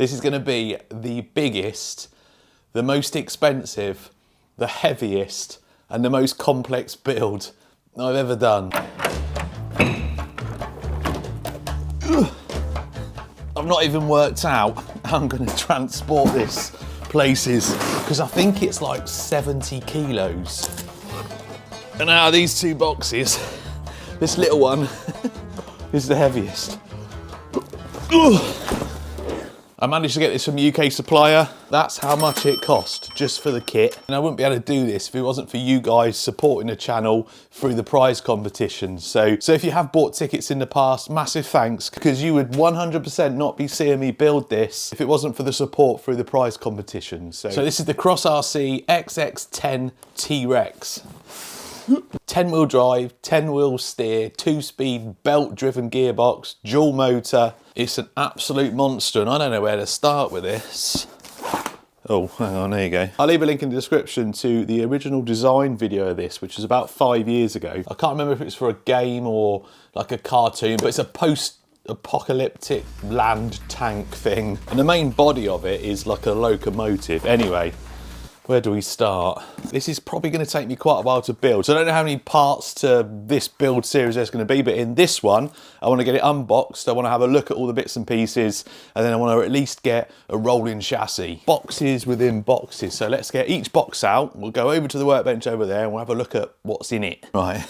This is going to be the biggest, the most expensive, the heaviest, and the most complex build I've ever done. I've not even worked out how I'm going to transport this places, because I think it's like 70 kilos. And out of these two boxes, this little one is the heaviest. I managed to get this from a UK supplier. That's how much it cost just for the kit. And I wouldn't be able to do this if it wasn't for you guys supporting the channel through the prize competitions. So if you have bought tickets in the past, massive thanks, because you would 100% not be seeing me build this if it wasn't for the support through the prize competitions. So this is the Cross RC XX10 T-Rex. 10-wheel drive, 10-wheel steer, 2-speed belt-driven gearbox, dual motor. It's an absolute monster, and I don't know where to start with this. Oh, hang on, there you go. I'll leave a link in the description to the original design video of this, which was about 5 years ago. I can't remember if it's for a game or like a cartoon, but it's a post-apocalyptic land tank thing. And the main body of it is like a locomotive. Anyway, where do we start? This is probably going to take me quite a while to build. So I don't know how many parts to this build series there's going to be, but in this one, I want to get it unboxed. I want to have a look at all the bits and pieces, and then I want to at least get a rolling chassis. Boxes within boxes. So let's get each box out. We'll go over to the workbench over there and we'll have a look at what's in it. Right,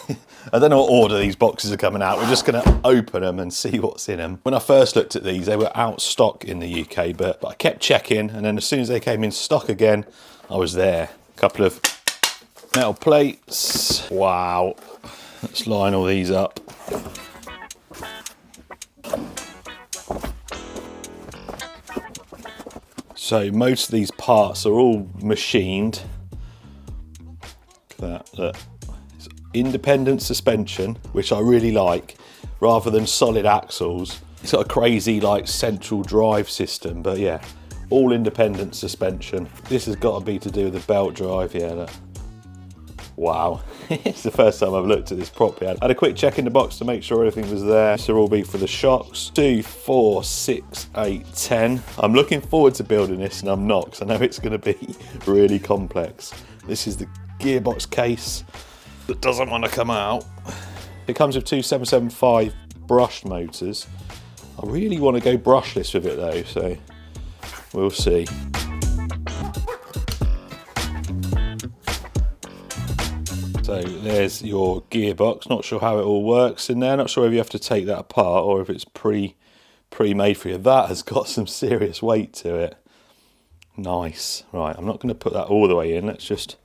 I don't know what order these boxes are coming out. We're just going to open them and see what's in them. When I first looked at these, they were out of stock in the UK, but I kept checking, and then as soon as they came in stock again, I was there. A couple of metal plates. Wow. Let's line all these up. So most of these parts are all machined. Look at that. It's independent suspension, which I really like, rather than solid axles. It's got a crazy like central drive system, but yeah. All independent suspension. This has got to be to do with the belt drive, yeah. Look. Wow, it's the first time I've looked at this properly. I had a quick check in the box to make sure everything was there. This will all be for the shocks. 2, 4, 6, 8, 10. I'm looking forward to building this, and I'm not, because I know it's going to be really complex. This is the gearbox case that doesn't want to come out. It comes with two 775 brushed motors. I really want to go brushless with it though, so we'll see. So there's your gearbox. Not sure how it all works in there. Not sure if you have to take that apart or if it's pre-made for you. That has got some serious weight to it. Nice. Right, I'm not going to put that all the way in. Let's just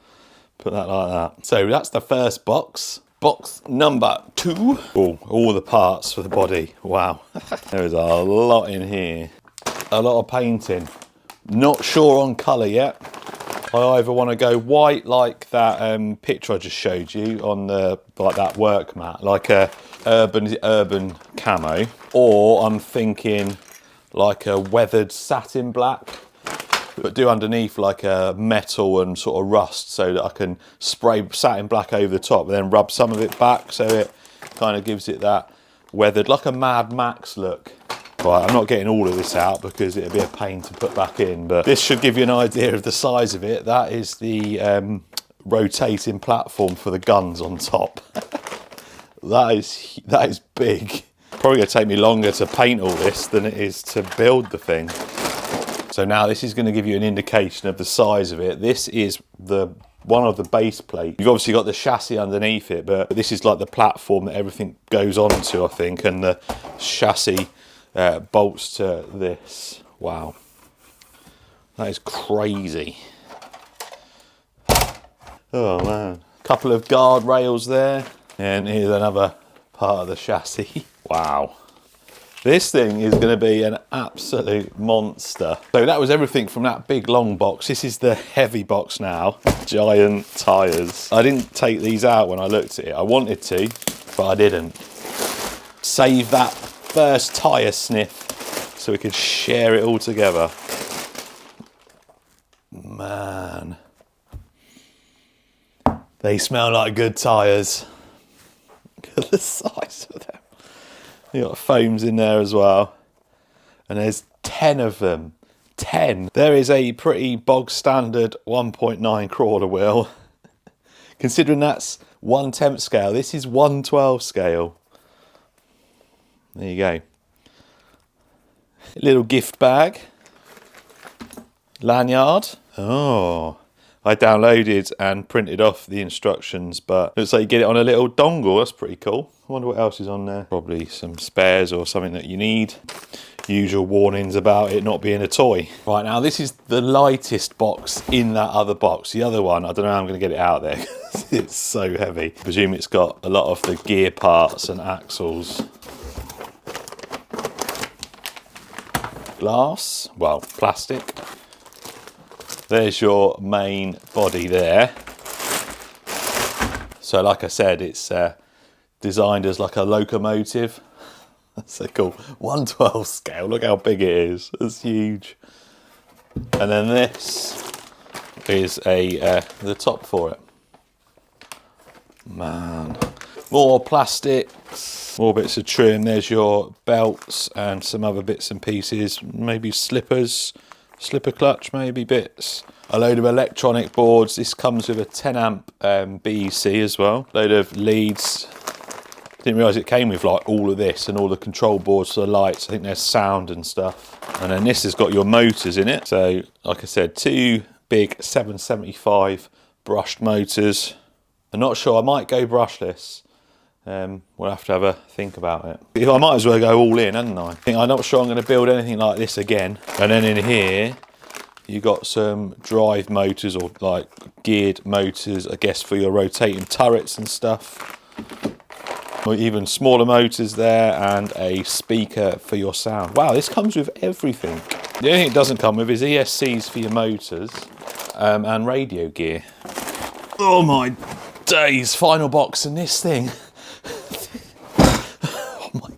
put that like that. So that's the first box. Box number 2. Oh, all the parts for the body. Wow. There is a lot in here. A lot of painting. Not sure on colour yet. I either want to go white like that picture I just showed you on the like that work mat, like a urban camo, or I'm thinking like a weathered satin black, but do underneath like a metal and sort of rust, so that I can spray satin black over the top and then rub some of it back, so it kind of gives it that weathered, like a Mad Max look. Right, I'm not getting all of this out because it'd be a pain to put back in, but this should give you an idea of the size of it. That is the rotating platform for the guns on top. that is big. Probably going to take me longer to paint all this than it is to build the thing. So now this is going to give you an indication of the size of it. This is one of the base plate. You've obviously got the chassis underneath it, but this is like the platform that everything goes onto, I think, and the chassis bolts to this. Wow, that is crazy. Oh man, couple of guard rails there, and here's another part of the chassis. Wow, this thing is going to be an absolute monster. So that was everything from that big long box. This is the heavy box now. Giant tyres. I didn't take these out when I looked at it. I wanted to, but I didn't. Save that first tyre sniff so we could share it all together. Man, they smell like good tyres. Look at the size of them. You got foams in there as well, and there's 10 of them. 10. There is a pretty bog standard 1.9 crawler wheel. Considering that's 1/10 scale, this is 1/12 scale. There you go. A little gift bag. Lanyard. Oh, I downloaded and printed off the instructions, but looks like you get it on a little dongle. That's pretty cool. I wonder what else is on there. Probably some spares or something that you need. Usual warnings about it not being a toy. Right, now this is the lightest box in that other box. The other one, I don't know how I'm going to get it out there. It's so heavy. I presume it's got a lot of the gear parts and axles. Glass, well, plastic. There's your main body there. So like I said, it's designed as like a locomotive. That's so cool. 1/12 scale, look how big it is. It's huge. And then this is the top for it. Man. More plastics, more bits of trim. There's your belts and some other bits and pieces. Maybe slippers, slipper clutch, maybe bits. A load of electronic boards. This comes with a 10 amp BEC as well. Load of leads. Didn't realise it came with like all of this and all the control boards for the lights. I think there's sound and stuff. And then this has got your motors in it. So like I said, 2 big 775 brushed motors. I'm not sure, I might go brushless. We'll have to have a think about it. I might as well go all in, hadn't I? I'm not sure I'm going to build anything like this again. And then in here, you got some drive motors or like geared motors, I guess, for your rotating turrets and stuff. Or even smaller motors there, and a speaker for your sound. Wow, this comes with everything. The only thing it doesn't come with is ESCs for your motors and radio gear. Oh my days, final box in this thing. Oh my,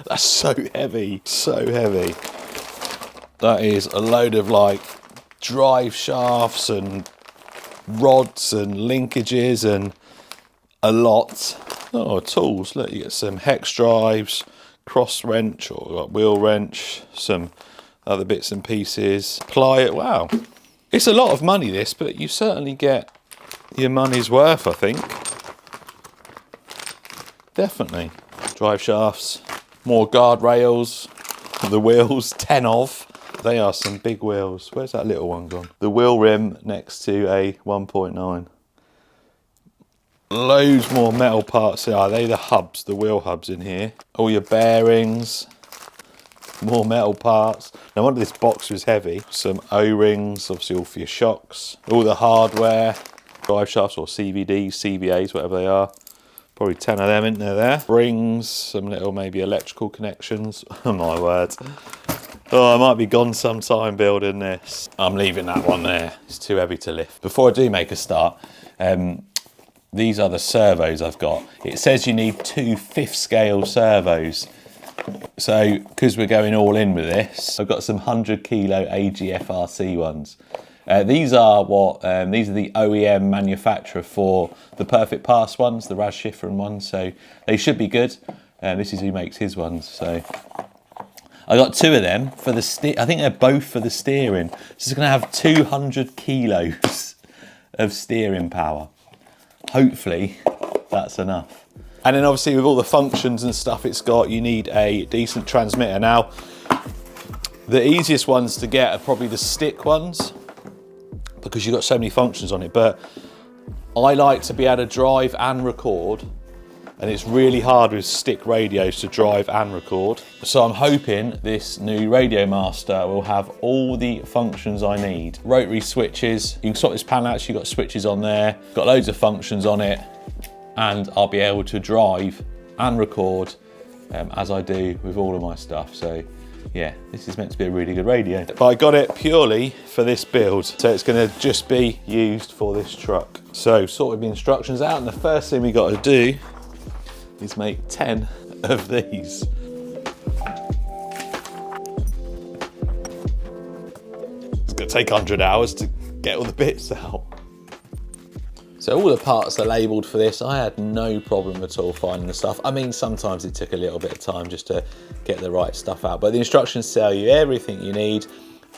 that's so heavy, so heavy. That is a load of like drive shafts and rods and linkages and a lot. Oh, tools. Look, you get some hex drives, cross wrench or wheel wrench, some other bits and pieces. Plier. Wow. It's a lot of money, this, but you certainly get your money's worth, I think. Definitely. Drive shafts, more guardrails, the wheels, 10 of. They are some big wheels. Where's that little one gone? The wheel rim next to a 1.9. Loads more metal parts. Are they the hubs, the wheel hubs in here? All your bearings, more metal parts. No wonder this box was heavy. Some O-rings, obviously all for your shocks. All the hardware, drive shafts or CVDs, CVAs, whatever they are. Probably 10 of them in there. Rings, some little maybe electrical connections. Oh my word. Oh, I might be gone sometime building this. I'm leaving that one there. It's too heavy to lift. Before I do make a start, these are the servos I've got. It says you need 2 5th scale servos. So, because we're going all in with this, I've got some 100 kilo AGFRC ones. These are the OEM manufacturer for the Perfect Pass ones, the Raz Schifrin ones. So they should be good. This is who makes his ones. So I got 2 of them for the I think they're both for the steering. So it's going to have 200 kilos of steering power. Hopefully that's enough. And then obviously with all the functions and stuff it's got, you need a decent transmitter. Now, the easiest ones to get are probably the stick ones because you've got so many functions on it, but I like to be able to drive and record, and it's really hard with stick radios to drive and record. So I'm hoping this new Radio Master will have all the functions I need. Rotary switches, you can sort this panel out, so you've got switches on there, got loads of functions on it, and I'll be able to drive and record as I do with all of my stuff. So yeah, this is meant to be a really good radio. But I got it purely for this build, so it's going to just be used for this truck. So sorted the instructions out, and the first thing we got to do is make 10 of these. It's going to take 100 hours to get all the bits out. So all the parts are labelled for this. I had no problem at all finding the stuff. I mean, sometimes it took a little bit of time just to get the right stuff out, but the instructions tell you everything you need.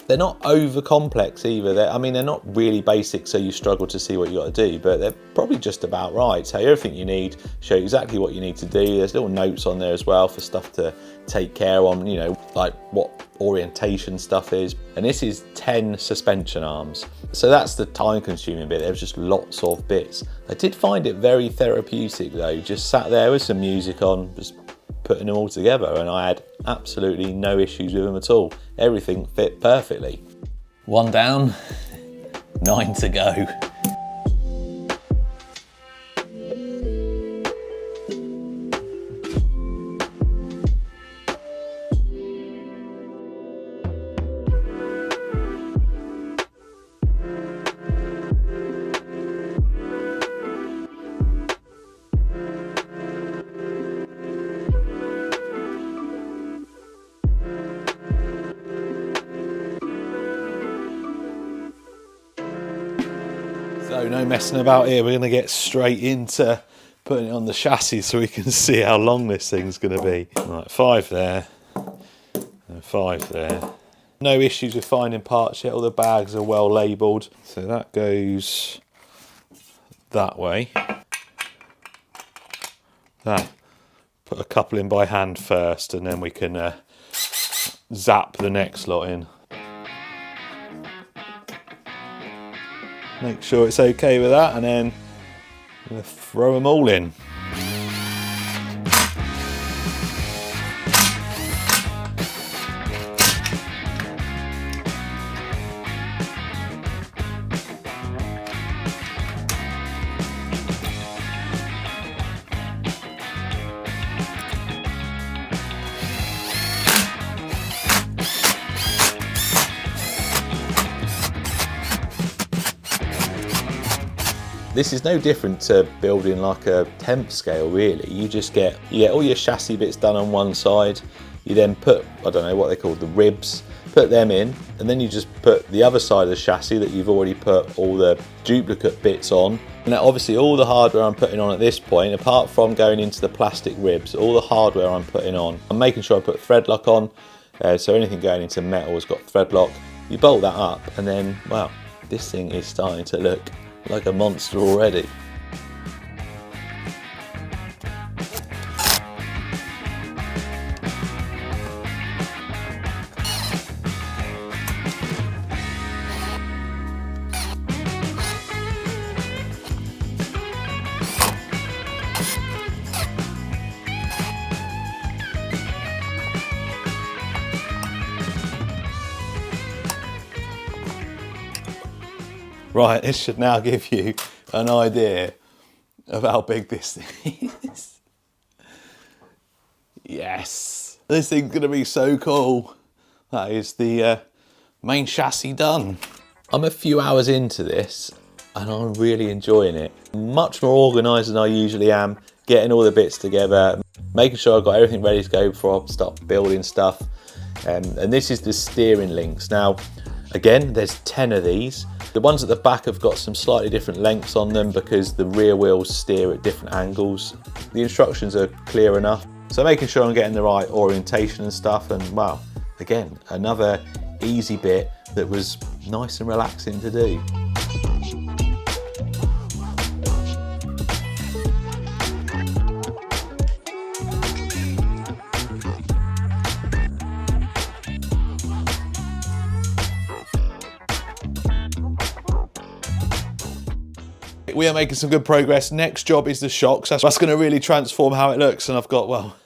They're not over complex either. I mean, they're not really basic, so you struggle to see what you got to do, but they're probably just about right. Tell you everything you need, show you exactly what you need to do. There's little notes on there as well for stuff to take care on, you know, like what orientation stuff is. And this is 10 suspension arms. So that's the time consuming bit. There's just lots of bits. I did find it very therapeutic though, just sat there with some music on, just putting them all together, and I had absolutely no issues with them at all. Everything fit perfectly. 1 down, 9 to go. So no messing about here, we're going to get straight into putting it on the chassis so we can see how long this thing's going to be. Right, 5 there, and 5 there. No issues with finding parts yet, all the bags are well labelled. So that goes that way. That, put a couple in by hand first, and then we can zap the next lot in. Make sure it's okay with that, and then I'm going to throw them all in. This is no different to building like a temp scale really. You get all your chassis bits done on one side, you then put, I don't know what they're called, the ribs, put them in, and then you just put the other side of the chassis that you've already put all the duplicate bits on. Now obviously all the hardware I'm putting on at this point, apart from going into the plastic ribs, all the hardware I'm putting on, I'm making sure I put thread lock on, so anything going into metal has got thread lock. You bolt that up, and then, wow, this thing is starting to look like a monster already. Right, this should now give you an idea of how big this thing is. Yes, this thing's gonna be so cool. That is the main chassis done. I'm a few hours into this and I'm really enjoying it. Much more organised than I usually am, getting all the bits together, making sure I've got everything ready to go before I start building stuff. And this is the steering links. Now, again, there's 10 of these. The ones at the back have got some slightly different lengths on them because the rear wheels steer at different angles. The instructions are clear enough. So making sure I'm getting the right orientation and stuff, and wow, again, another easy bit that was nice and relaxing to do. We are making some good progress. Next job is the shocks. That's going to really transform how it looks, and I've got, well,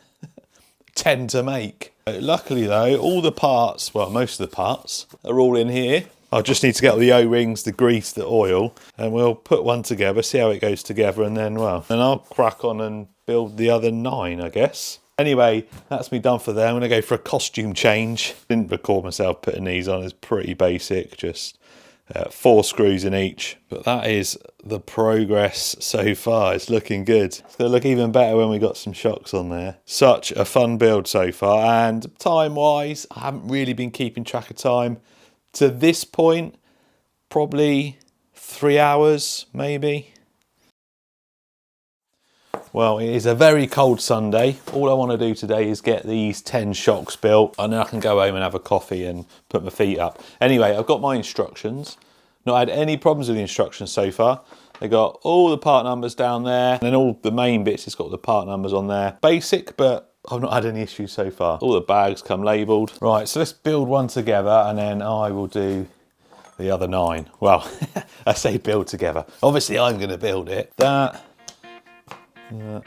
10 to make. Luckily though, all the parts, well, most of the parts are all in here. I just need to get all the O-rings, the grease, the oil, and we'll put one together, see how it goes together, and then, well, then I'll crack on and build the other 9, I guess. Anyway, that's me done for there. I'm going to go for a costume change. Didn't record myself putting these on. It's pretty basic, just 4 screws in each, but that is the progress so far. It's looking good. It's going to look even better when we got some shocks on there. Such a fun build so far, and time wise, I haven't really been keeping track of time. To this point, probably 3 hours maybe. Well, it is a very cold Sunday. All I want to do today is get these 10 shocks built, and then I can go home and have a coffee and put my feet up. Anyway, I've got my instructions. Not had any problems with the instructions so far. They got all the part numbers down there, and then all the main bits, it's got the part numbers on there. Basic, but I've not had any issues so far. All the bags come labelled. Right, so let's build one together, and then I will do the other 9. Well, I say build together. Obviously, I'm going to build it. That, and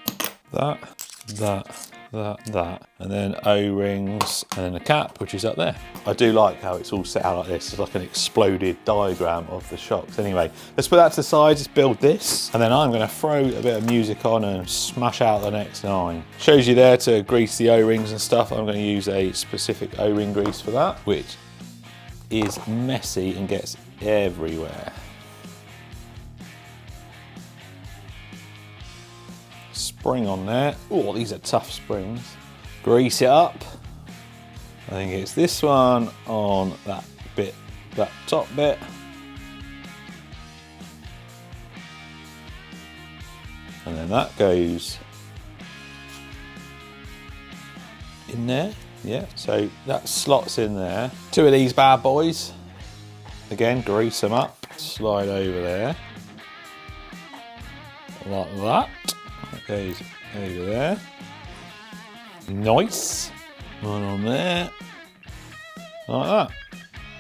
then O-rings, and then a cap, which is up there. I do like how it's all set out like this. It's like an exploded diagram of the shocks. Anyway, let's put that to the side, let's build this, and then I'm gonna throw a bit of music on and smash out the next 9. Shows you there to grease the O-rings and stuff. I'm gonna use a specific O-ring grease for that, which is messy and gets everywhere. Spring on there. Oh, these are tough springs. Grease it up. I think it's this one on that bit, that top bit. And then that goes in there. Yeah, so that slots in there. 2 of these bad boys. Again, grease them up. Slide over there. Like that. That goes over there. Nice. One on there. Like that.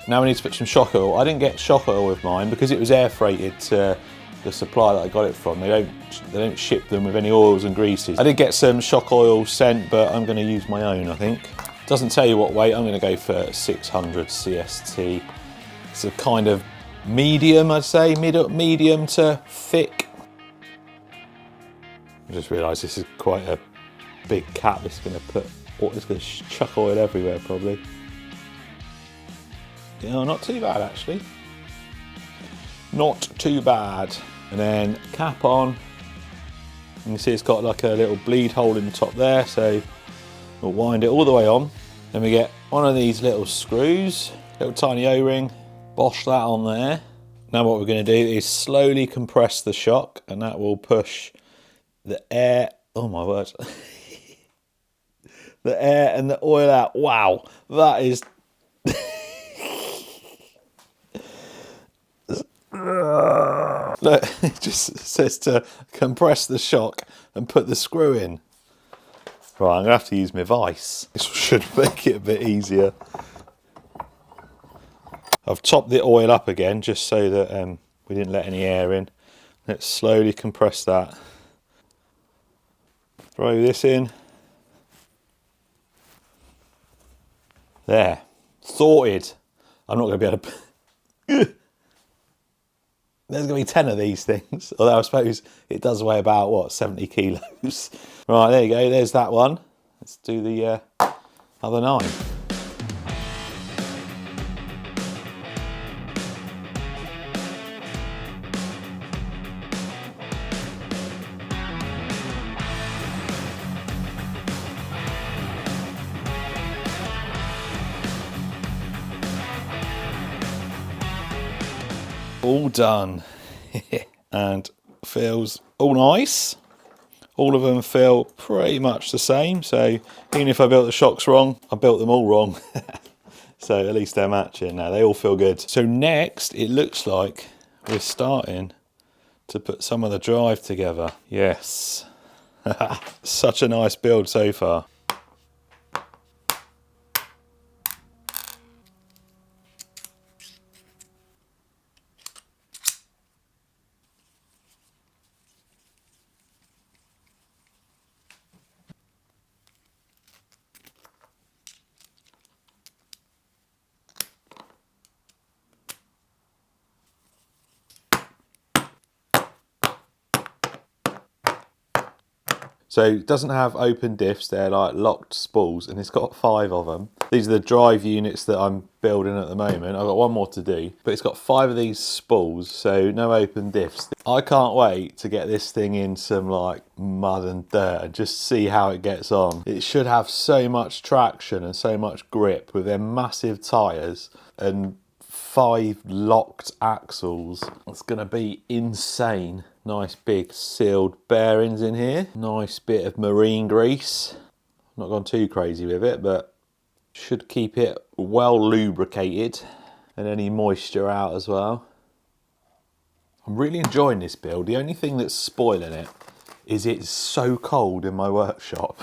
Now we need to put some shock oil. I didn't get shock oil with mine because it was air freighted to the supplier that I got it from. They don't ship them with any oils and greases. I did get some shock oil sent, but I'm going to use my own, I think. Doesn't tell you what weight. I'm going to go for 600 CST. It's a kind of medium, I'd say, medium to thick. I just realised this is quite a big cap. It's going to chuck oil everywhere probably. Yeah, not too bad actually. Not too bad. And then cap on. You can see it's got like a little bleed hole in the top there, so we'll wind it all the way on. Then we get one of these little screws, little tiny O-ring, bosh that on there. Now what we're going to do is slowly compress the shock, and that will push the air, oh my word, the air and the oil out. Wow, that is... Look, it just says to compress the shock and put the screw in. Right, I'm going to have to use my vice. This should make it a bit easier. I've topped the oil up again just so that we didn't let any air in. Let's slowly compress that. Throw this in. There. Sorted. I'm not going to be able to... There's going to be 10 of these things, although I suppose it does weigh about, what, 70 kilos. Right, there you go, there's that one. Let's do the other 9. All done. And feels all nice. All of them feel pretty much the same, so even if I built the shocks wrong, I built them all wrong. So at least they're matching now. They all feel good. So next, it looks like we're starting to put some of the drive together. Yes. Such a nice build so far. So it doesn't have open diffs, they're like locked spools, and it's got 5 of them. These are the drive units that I'm building at the moment. I've got one more to do, but it's got 5 of these spools, so no open diffs. I can't wait to get this thing in some like mud and dirt and just see how it gets on. It should have so much traction and so much grip with their massive tyres and 5 locked axles. It's going to be insane. Nice big sealed bearings in here. Nice bit of marine grease. Not gone too crazy with it, but should keep it well lubricated and any moisture out as well. I'm really enjoying this build. The only thing that's spoiling it is it's so cold in my workshop.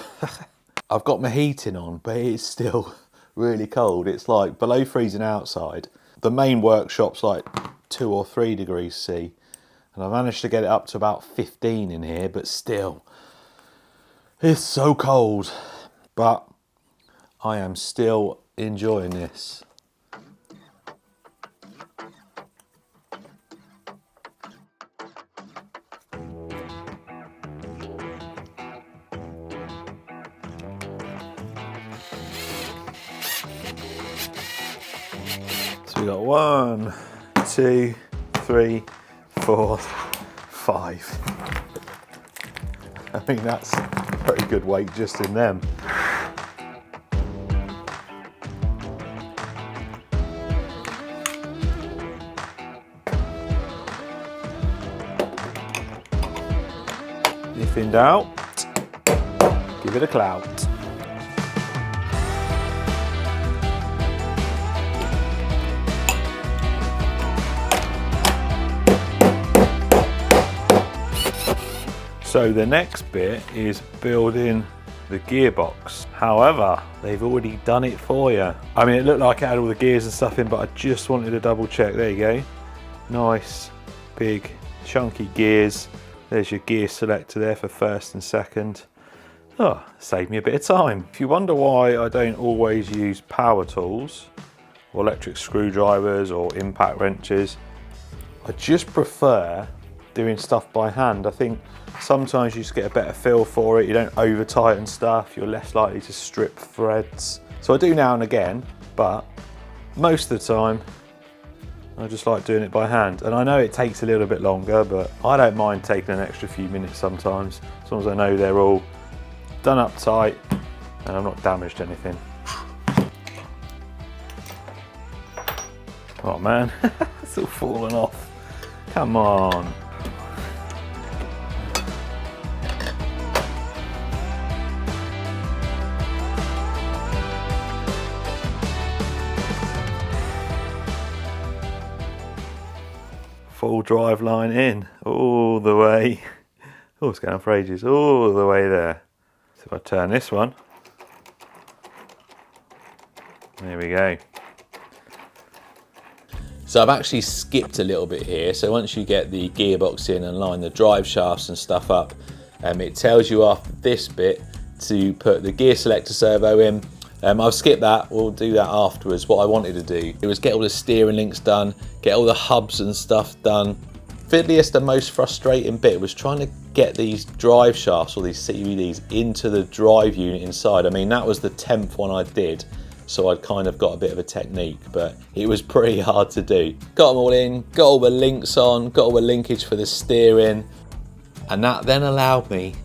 I've got my heating on, but it is still really cold. It's like below freezing outside. The main workshop's like 2 or 3 degrees C, and I managed to get it up to about 15 in here, but still, it's so cold. But I am still enjoying this. So we got 1, 2, 3, 4, 5. I think that's a pretty good weight just in them. If in doubt, give it a clout. So the next bit is building the gearbox. However, they've already done it for you. I mean, it looked like it had all the gears and stuff in, but I just wanted to double check. There you go. Nice, big, chunky gears. There's your gear selector there for first and second. Oh, saved me a bit of time. If you wonder why I don't always use power tools or electric screwdrivers or impact wrenches, I just prefer doing stuff by hand. I think sometimes you just get a better feel for it. You don't over tighten stuff. You're less likely to strip threads. So I do now and again, but most of the time, I just like doing it by hand. And I know it takes a little bit longer, but I don't mind taking an extra few minutes sometimes, as long as I know they're all done up tight and I've not damaged anything. Oh man, it's all fallen off. Come on. Full drive line in, all the way. Oh, it's going on for ages, all the way there. So if I turn this one, there we go. So I've actually skipped a little bit here. So once you get the gearbox in and line the drive shafts and stuff up, it tells you after this bit to put the gear selector servo in. I've skipped that, we'll do that afterwards. What I wanted to do, it was get all the steering links done, get all the hubs and stuff done. Fiddliest and most frustrating bit was trying to get these drive shafts or these CVDs into the drive unit inside. I mean, that was the 10th one I did, so I'd kind of got a bit of a technique, but it was pretty hard to do. Got them all in, got all the links on, got all the linkage for the steering, and that then allowed me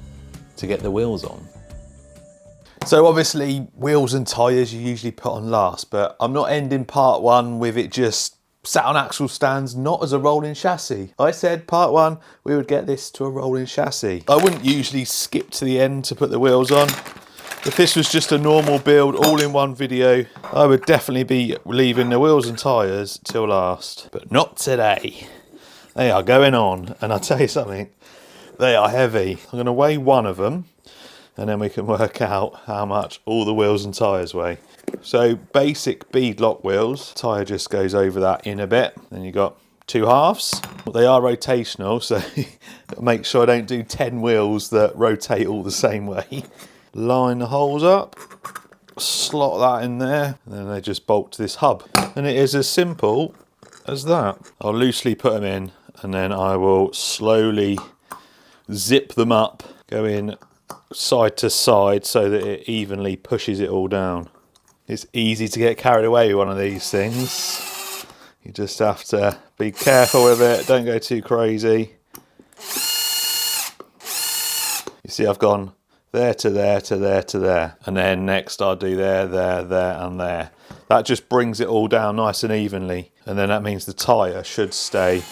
to get the wheels on. So obviously wheels and tyres you usually put on last, but I'm not ending part 1 with it just sat on axle stands, not as a rolling chassis. I said part 1 we would get this to a rolling chassis. I wouldn't usually skip to the end to put the wheels on. If this was just a normal build all in one video, I would definitely be leaving the wheels and tyres till last, but not today. They are going on, and I'll tell you something, they are heavy. I'm going to weigh one of them, and then we can work out how much all the wheels and tyres weigh. So basic beadlock wheels, tyre just goes over that in a bit. Then you've got 2 halves. They are rotational, so make sure I don't do 10 wheels that rotate all the same way. Line the holes up, slot that in there, and then they just bolt to this hub. And it is as simple as that. I'll loosely put them in, and then I will slowly zip them up, go in side to side so that it evenly pushes it all down. It's easy to get carried away with one of these things. You just have to be careful with it, don't go too crazy. You see I've gone there to there to there to there. And then next I'll do there, there, there and there. That just brings it all down nice and evenly. And then that means the tyre should stay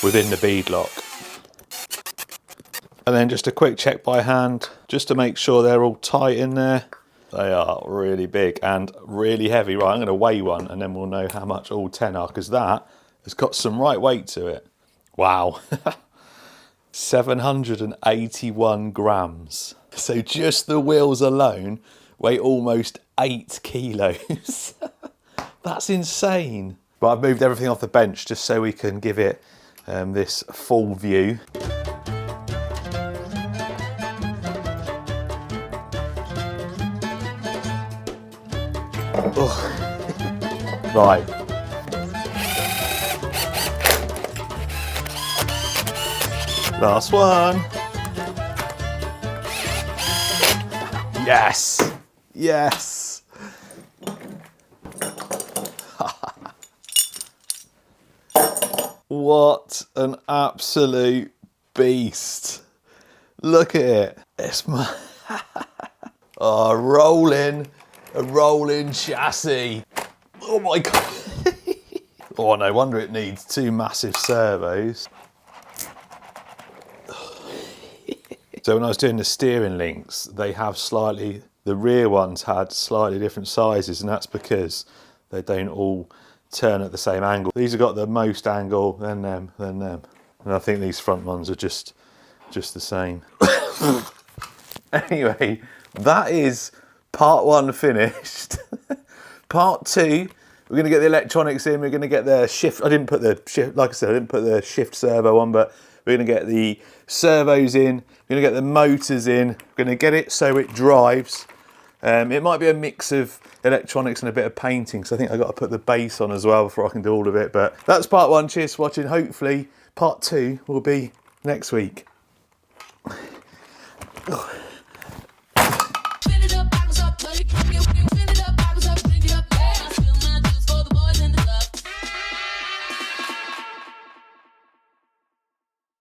within the bead lock. And then just a quick check by hand, just to make sure they're all tight in there. They are really big and really heavy. Right, I'm going to weigh one and then we'll know how much all 10 are, because that has got some right weight to it. Wow. 781 grams. So just the wheels alone weigh almost 8 kilos. That's insane. But I've moved everything off the bench just so we can give it this full view. Right. Last one. Yes. Yes. What an absolute beast. Look at it. It's my a rolling chassis. Oh my God. Oh, no wonder it needs 2 massive servos. So when I was doing the steering links, they have the rear ones had slightly different sizes, and that's because they don't all turn at the same angle. These have got the most angle, then them. And I think these front ones are just the same. Anyway, that is part 1 finished. Part 2, we're going to get the electronics in, we're going to get the shift. I didn't put the shift, like I said, I didn't put the shift servo on, but we're going to get the servos in, we're going to get the motors in, we're going to get it so it drives. It might be a mix of electronics and a bit of painting, because I think I've got to put the bass on as well before I can do all of it. But that's part 1. Cheers for watching. Hopefully part 2 will be next week.